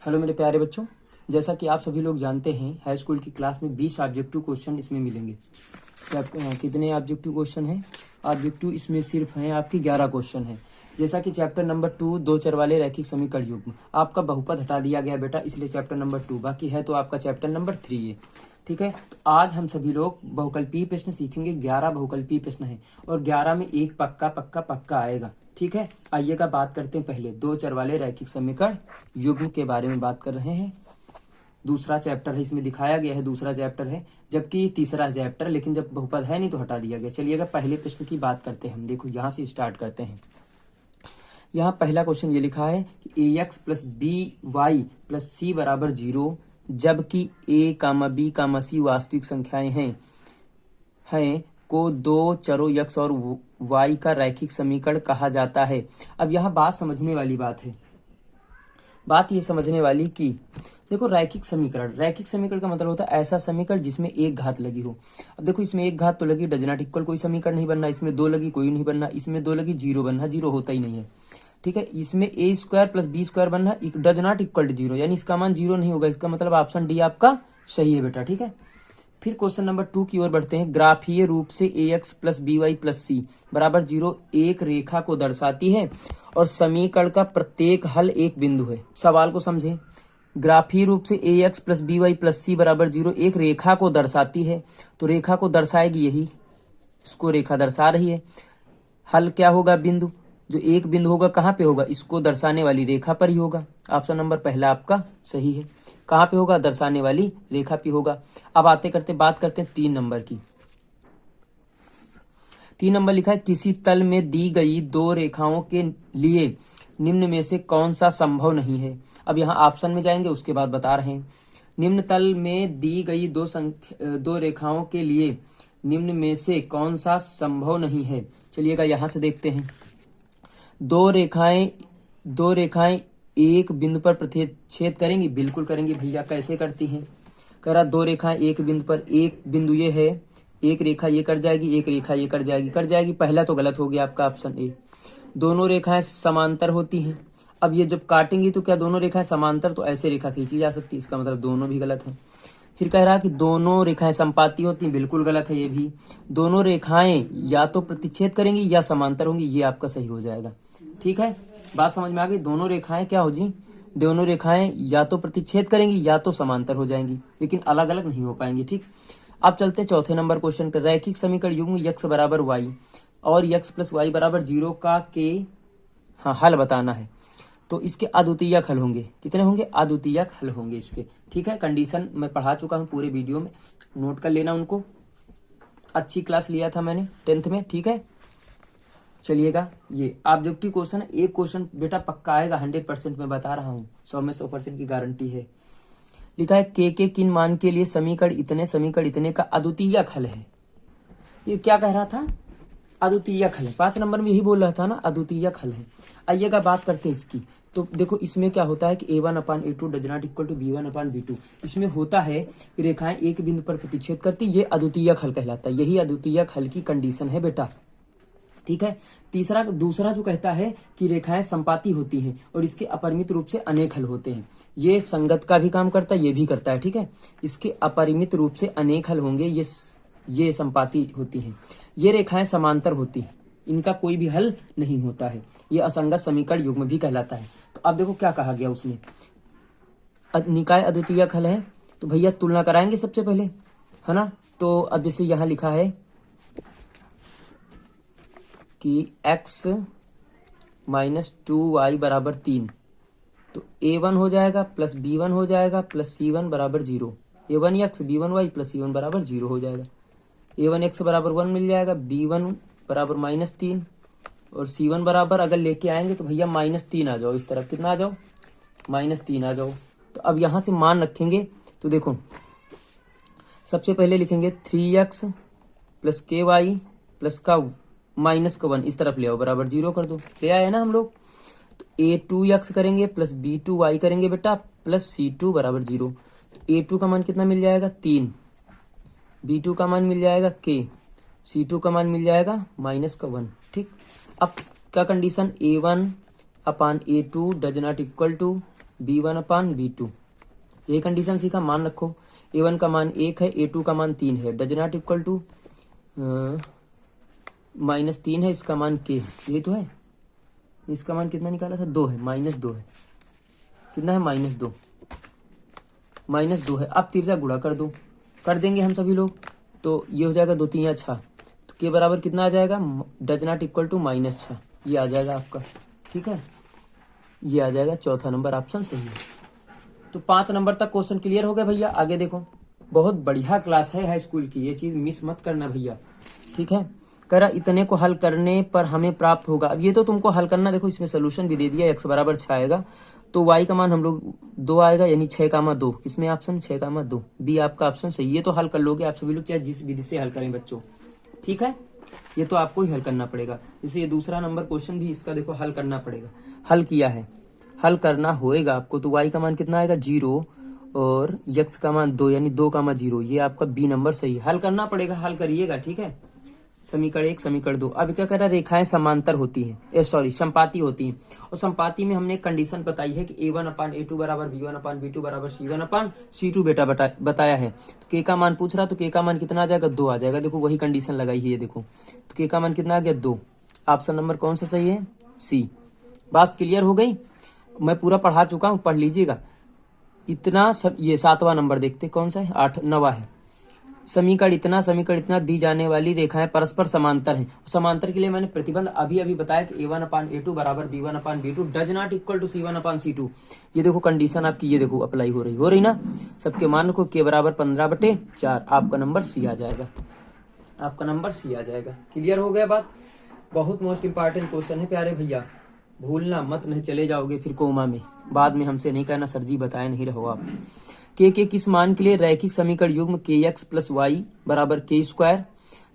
Hello मेरे प्यारे बच्चों, जैसा कि आप सभी लोग जानते हैं हाई स्कूल की क्लास में 20 ऑब्जेक्टिव क्वेश्चन इसमें मिलेंगे। कितने ऑब्जेक्टिव क्वेश्चन हैं? ऑब्जेक्टिव इसमें सिर्फ हैं आपकी 11 क्वेश्चन हैं। जैसा कि चैप्टर नंबर 2 दो चर वाले रैखिक समीकरण युग्म, आपका बहुपद हटा दिया गया बेटा, इसलिए चैप्टर नंबर 2 बाकी है, तो आपका चैप्टर नंबर 3 है। ठीक है, तो आज हम सभी लोग बहुकल्पीय प्रश्न सीखेंगे। 11 बहुकल्पीय प्रश्न है और 11 में एक पक्का पक्का पक्का आएगा। ठीक है, आइएगा बात करते हैं पहले दो चर वाले रैखिक समीकरण युग्म के बारे में बात कर रहे हैं। दूसरा चैप्टर है, इसमें दिखाया गया है दूसरा चैप्टर है, जबकि तीसरा चैप्टर, लेकिन जब बहुपद है नहीं तो हटा दिया गया। चलिएगा पहले प्रश्न की बात करते हैं हम। देखो यहाँ से स्टार्ट करते हैं। यहाँ पहला क्वेश्चन ये लिखा है कि ax plus B Y plus C बराबर 0, जबकि a कामा बी कामा सी वास्तविक संख्याएं हैं को दो चरों x और y का रैखिक समीकरण कहा जाता है। अब यहाँ बात समझने वाली बात है। बात ये समझने वाली कि देखो रैखिक समीकरण का मतलब होता है ऐसा समीकरण जिसमें एक घात लगी हो। अब देखो इसमें एक घात तो लगी, डज नॉट इक्वल कोई समीकरण नहीं बनना, इसमें दो लगी कोई नहीं बनना, इसमें दो लगी जीरो बनना, जीरो होता ही नहीं है। ठीक है, इसमें A square plus B square बनना, does not equal to zero, यानी इसका मान जीरो नहीं होगा। इसका मतलब ऑप्शन डी आपका सही है बेटा। ठीक है, फिर क्वेश्चन नंबर 2 की ओर बढ़ते हैं। ग्राफीय रूप से ax plus B Y plus C बराबर 0 एक रेखा को दर्शाती है और समीकरण का प्रत्येक हल एक बिंदु है। सवाल को समझें। ग्राफीय रूप से ax plus B Y plus C बराबर 0 एक रेखा को दर्शाती है, तो रेखा को दर्शाएगी यही, इसको रेखा दर्शा रही है। हल क्या होगा? बिंदु। जो एक बिंदु होगा कहाँ पे होगा? इसको दर्शाने वाली रेखा पर ही होगा। ऑप्शन नंबर पहला आपका सही है। कहाँ पे होगा? दर्शाने वाली रेखा पे होगा। अब बात करते हैं 3 नंबर की। 3 नंबर लिखा है किसी तल में दी गई दो रेखाओं के लिए निम्न में से कौन सा संभव नहीं है। अब यहाँ ऑप्शन में जाएंगे, उसके बाद बता रहे हैं। निम्न तल में दी गई दो रेखाओं के लिए निम्न में से कौन सा संभव नहीं है। चलिएगा यहाँ से देखते हैं। दो रेखाएं एक बिंदु पर प्रतिच्छेद करेंगी, बिल्कुल करेंगी भैया। कैसे करती हैं? कह रहा दो रेखाएं एक बिंदु पर, एक बिंदु ये है, एक रेखा ये कट जाएगी, एक रेखा ये कट जाएगी। पहला तो गलत हो गया आपका ऑप्शन ए। दोनों रेखाएं समांतर होती हैं। अब ये जब काटेंगी तो क्या दोनों रेखाएं समांतर, तो ऐसे रेखा खींची जा सकती है, इसका मतलब दोनों भी गलत है। फिर कह रहा कि दोनों रेखाएं संपाती होती हैं, बिल्कुल गलत है ये भी। दोनों रेखाएं या तो प्रतिच्छेद करेंगी या समांतर होंगी, ये आपका सही हो जाएगा। ठीक है, बात समझ में आ गई। दोनों रेखाएं क्या हो जी? दोनों रेखाएं या तो प्रतिच्छेद करेंगी या तो समांतर हो जाएंगी, लेकिन अलग अलग नहीं हो पाएंगी। ठीक, अब चलते हैं चौथे नंबर क्वेश्चन पर। रैखिक समीकरण युग्म x बराबर y और x प्लस वाई बराबर 0 का हल बताना है। तो इसके अद्वितीयक हल होंगे। कितने होंगे? अद्वितीयक हल होंगे इसके। ठीक है, कंडीशन मैं पढ़ा चुका हूँ पूरे वीडियो में, नोट कर लेना उनको। अच्छी क्लास लिया था मैंने 10th में। ठीक है, चलिएगा ये ऑब्जेक्टिव क्वेश्चन, एक क्वेश्चन बेटा पक्का आएगा 100%, मैं बता रहा हूँ। 100 में 100% की गारंटी है। लिखा है के किन मान के लिए समीकरण इतने का अद्वितीयक हल है। ये क्या कह रहा था? अद्वितीयक हल है। 5 नंबर में यही बोल रहा था ना, अद्वितीयक हल है। आइएगा बात करते हैं इसकी। तो देखो इसमें क्या होता है कि a1/a2 does not equal to b1/b2। इसमें होता है कि रेखाएं एक बिंदु पर प्रतिच्छेद करती, ये अद्वितीयक हल कहलाता है। यही अद्वितीयक हल की कंडीशन है बेटा। ठीक है, दूसरा जो कहता है कि रेखाएं संपाती होती हैं और इसके अपरिमित रूप से अनेक हल होते हैं। ये संगत का भी काम करता है, ये भी करता है। ठीक है, इसके अपरिमित रूप से अनेक हल होंगे, ये संपाती होती हैं। ये रेखाएं समांतर होती हैं, इनका कोई भी हल नहीं होता है। ये असंगत समीकरण युग्म भी कहलाता है। तो अब देखो क्या कहा गया उसने, निकाय अद्वितीयक हल है, तो भैया तुलना कराएंगे सबसे पहले, है ना। तो अब जैसे यहाँ लिखा है कि x माइनस 2y बराबर 3, तो a1 हो जाएगा प्लस b1 हो जाएगा प्लस c1 बराबर 0। a1x b1y प्लस c1 बराबर 0 हो जाएगा। a1x बराबर 1 मिल जाएगा, b1 बराबर -3 और c1 बराबर अगर लेके आएंगे तो भैया -3 आ जाओ। इस तरफ कितना आ जाओ? -3 आ जाओ। तो अब यहाँ से मान रखेंगे, तो देखो सबसे पहले लिखेंगे 3x प्लस ky प्लस का -1 इस तरफ ले आओ, बराबर 0 कर दो। ले आए ना हम लोग। तो a2x करेंगे प्लस b2y करेंगे बेटा प्लस c2 बराबर 0। तो a2 का मान कितना मिल जाएगा? 3, b2 का मान मिल जाएगा k, c2 का मान मिल जाएगा -1। ठीक, अब क्या condition? a1/a2 does not equal to b1/b2। ये कंडीशन सीखा, मान रखो a1 का मान 1 है, a2 का मान 3 है, डज नॉट इक्वल टू -3 है, इसका मान k है, ये तो है। इसका मान कितना निकाला था, 2 है, -2 है, कितना है, -2, -2 है। अब तिरछा गुणा कर दो, कर देंगे हम सभी लोग, तो ये हो जाएगा 2 3 6, तो के बराबर कितना आ जाएगा, डज नॉट इक्वल टू -6, ये आ जाएगा आपका। ठीक है, ये आ जाएगा, चौथा नंबर ऑप्शन सही है। तो 5 नंबर तक क्वेश्चन क्लियर हो गया भैया। आगे देखो, बहुत बढ़िया क्लास है हाई स्कूल की, ये चीज मिस मत करना भैया। ठीक है, करा इतने को हल करने पर हमें प्राप्त होगा। अब ये तो तुमको हल करना, देखो इसमें सोल्यूशन भी दे दिया, x बराबर 6 आएगा, तो y का मान हम लोग 2 आएगा, यानी 6,2, किसमें ऑप्शन 6,2, बी आपका ऑप्शन सही। ये तो हल कर लोगे आप सभी लोग, चाहे जिस विधि से हल करें बच्चों। ठीक है, ये तो आपको ही हल करना पड़ेगा। जैसे ये दूसरा नंबर क्वेश्चन भी इसका देखो हल करना पड़ेगा, हल किया है, हल करना होएगा आपको। तो y का मान कितना आएगा, 0, और x का मान 2, यानी 2,0, ये आपका बी नंबर सही है। हल करना पड़ेगा, हल करिएगा। ठीक है, समीकरण 1 समीकरण 2। अब क्या कर रहा है, रेखाएं समांतर होती हैं, संपाती होती हैं, और संपाती में हमने एक कंडीशन बताई है कि a1/a2 बराबर b1/b2 बराबर c1/c2 बेटा बताया है। तो के का मान पूछ रहा, तो के का मान कितना आ जाएगा, 2 आ जाएगा। देखो वही कंडीशन लगाई है, ये देखो, तो के का मान कितना आ गया, 2। ऑप्शन नंबर कौन सा सही है, सी। बात क्लियर हो गई, मैं पूरा पढ़ा चुका हूँ, पढ़ लीजिएगा इतना सब। ये 7वां नंबर देखते कौन सा है, 9वां है। समीकरण इतना दी जाने वाली रेखाएं परस्पर समांतर हैं। समांतर के लिए मैंने प्रतिबंध अभी बताया कि a1/a2 बराबर b1/b2 does not equal to c1/c2। ये देखो कंडीशन आपकी, ये देखो अप्लाई हो रही ना। सबके मान को k बराबर 15/4, आपका नंबर सी आ जाएगा, आपका नंबर सी आ जाएगा। क्लियर हो गया बात। बहुत मोस्ट इंपॉर्टेंट क्वेश्चन है प्यारे भैया, भूलना मत, नहीं चले जाओगे फिर कोमा में, बाद में हमसे नहीं कहना सर जी बताए नहीं रहो आप। के किस मान के लिए रैखिक समीकरण युग्म kx प्लस वाई बराबर k²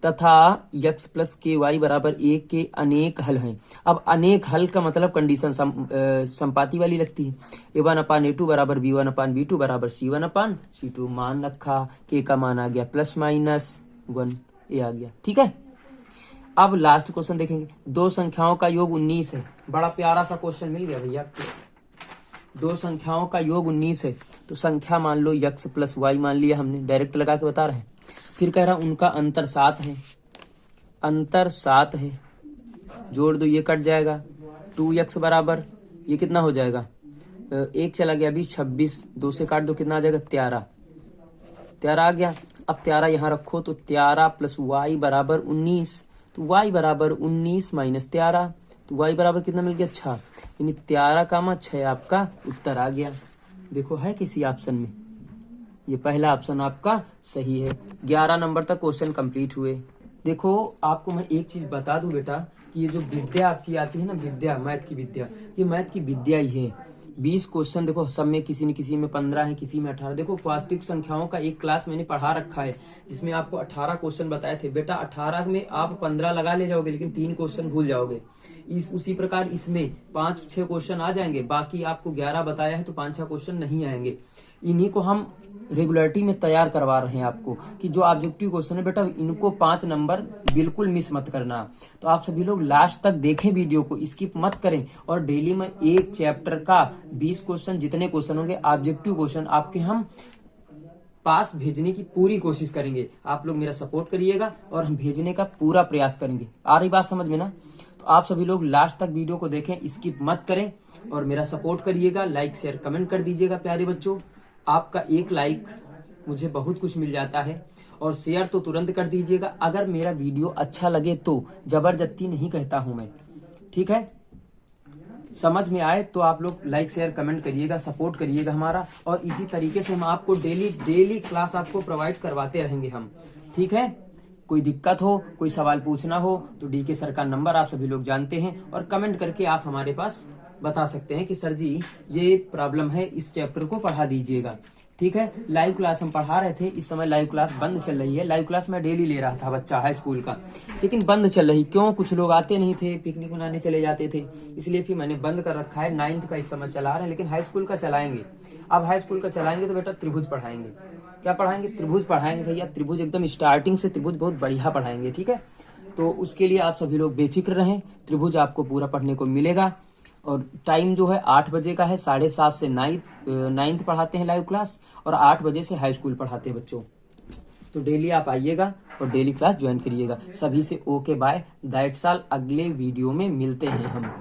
तथा x प्लस ky बराबर 1 के अनेक हल हैं। अब अनेक हल का मतलब कंडीशन संपाती वाली लगती है। a1/a2 बराबर b1/b2 बराबर c1/c2, मान रखा, k का मान आ गया +-1, ये आ गया। ठीक है, अब लास्ट क्वेश्चन देखेंगे। दो संख्याओं का योग 19 है, बड़ा प्यारा सा क्वेश्चन मिल गया भैया आपको। दो संख्याओं का योग 19 है, तो संख्या मान लो x प्लस वाई मान लिया हमने, डायरेक्ट लगा के बता रहे हैं। फिर कह रहा उनका अंतर 7 है, अंतर 7 है, जोड़ दो ये कट जाएगा, 2x बराबर ये कितना हो जाएगा, 1 चला गया अभी 26, 2 से काट दो कितना आ जाएगा, 13 आ गया। अब 13 यहाँ रखो, तो 13 प्लस वाई बराबर 19, तो y बराबर 19 माइनस 13, तो y बराबर कितना मिल गया, 6, यानी 13,6 आपका उत्तर आ गया। देखो है किसी ऑप्शन में, ये पहला ऑप्शन आपका सही है। 11 नंबर तक क्वेश्चन कंप्लीट हुए। देखो आपको मैं एक चीज बता दूं बेटा, कि ये जो विद्या आपकी आती है ना, विद्या मैथ की विद्या, ये मैथ की विद्या ही है। 20 क्वेश्चन देखो, सब में किसी न किसी में 15 है, किसी में 18। देखो वास्तविक संख्याओं का एक क्लास मैंने पढ़ा रखा है, जिसमें आपको 18 क्वेश्चन बताए थे बेटा। 18 में आप 15 लगा ले जाओगे, लेकिन 3 क्वेश्चन भूल जाओगे। उसी प्रकार इसमें 5-6 क्वेश्चन आ जाएंगे, बाकी आपको 11 बताया है तो 5-6 क्वेश्चन नहीं आएंगे। इन्हीं को हम रेगुलरिटी में तैयार करवा रहे हैं आपको, कि जो ऑब्जेक्टिव क्वेश्चन है बेटा, इनको 5 नंबर बिल्कुल मिस मत करना। तो आप सभी लोग लास्ट तक देखें वीडियो को, स्किप मत करें, और डेली में एक चैप्टर का 20 क्वेश्चन, जितने क्वेश्चन होंगे ऑब्जेक्टिव क्वेश्चन आपके हम पास भेजने की पूरी कोशिश करेंगे। आप लोग मेरा सपोर्ट करिएगा और हम भेजने का पूरा प्रयास करेंगे। आ रही बात समझ में ना? तो आप सभी लोग लास्ट तक वीडियो को देखें, स्किप मत करें और मेरा सपोर्ट करिएगा। लाइक शेयर कमेंट कर दीजिएगा प्यारे बच्चों। आपका एक लाइक मुझे बहुत कुछ मिल जाता है, और शेयर तो तुरंत कर दीजिएगा। अगर मेरा वीडियो अच्छा लगे तो, जबरदस्ती नहीं कहता हूं मैं, ठीक है? समझ में आए तो आप लोग लाइक शेयर कमेंट करिएगा, सपोर्ट करिएगा हमारा, और इसी तरीके से हम आपको डेली क्लास आपको प्रोवाइड करवाते रहेंगे हम, ठीक है? कोई दिक्कत हो, कोई सवाल पूछना हो तो डीके सर का नंबर आप सभी लोग जानते हैं, और कमेंट करके आप हमारे पास बता सकते हैं कि सर जी ये प्रॉब्लम है, इस चैप्टर को पढ़ा दीजिएगा, ठीक है? लाइव क्लास हम पढ़ा रहे थे, इस समय लाइव क्लास बंद चल रही है। लाइव क्लास मैं डेली ले रहा था बच्चा हाई स्कूल का, लेकिन बंद चल रही, क्यों? कुछ लोग आते नहीं थे, पिकनिक मनाने चले जाते थे, इसलिए फिर मैंने बंद कर रखा है। 9th का इस समय चला रहे हैं, लेकिन हाई स्कूल का चलाएंगे। अब हाई स्कूल का चलाएंगे तो बेटा त्रिभुज पढ़ाएंगे। क्या पढ़ाएंगे? त्रिभुज पढ़ाएंगे भैया। त्रिभुज एकदम स्टार्टिंग से त्रिभुज बहुत बढ़िया पढ़ाएंगे, ठीक है? तो उसके लिए आप सभी लोग बेफिक्र रहें, त्रिभुज आपको पूरा पढ़ने को मिलेगा। और टाइम जो है 8 बजे का है, 7:30 से 9th पढ़ाते हैं लाइव क्लास, और 8 बजे से हाई स्कूल पढ़ाते हैं बच्चों। तो डेली आप आइएगा और डेली क्लास ज्वाइन करिएगा। सभी से ओके बाय, दैट्स ऑल। अगले वीडियो में मिलते हैं हम।